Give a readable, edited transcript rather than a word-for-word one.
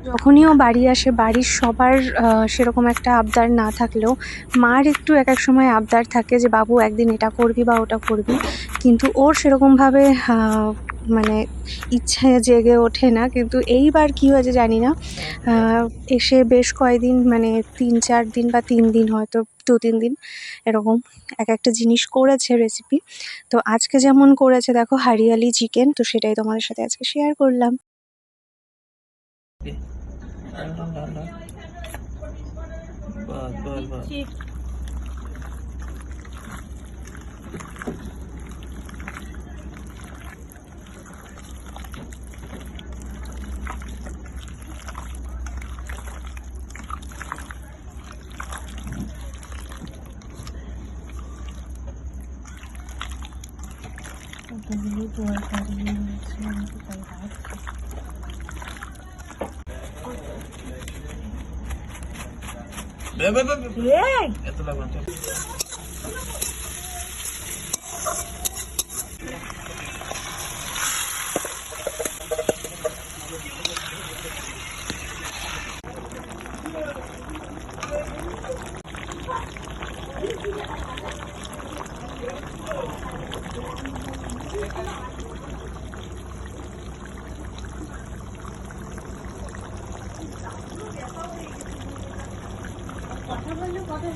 যখনই ও বাড়ি আসে বাড়ির সবার সেরকম একটা আবদার না থাকলেও মার একটু এক এক সময় আবদার থাকে যে বাবু একদিন এটা করবি বা ওটা করবি, কিন্তু ওর সেরকমভাবে মানে ইচ্ছে জেগে ওঠে না। কিন্তু এইবার কি হয়েছে জানি না, এসে বেশ কয়েকদিন মানে 3-4 দিন বা 3 দিন, হয়তো 2-3 দিন এরকম এক একটা জিনিস করেছে রেসিপি। তো আজকে যেমন করেছে দেখো হারিয়ালি চিকেন, তো সেটাই তোমাদের সাথে আজকে শেয়ার করলাম। এত লাগবে না। কথা বললে কথা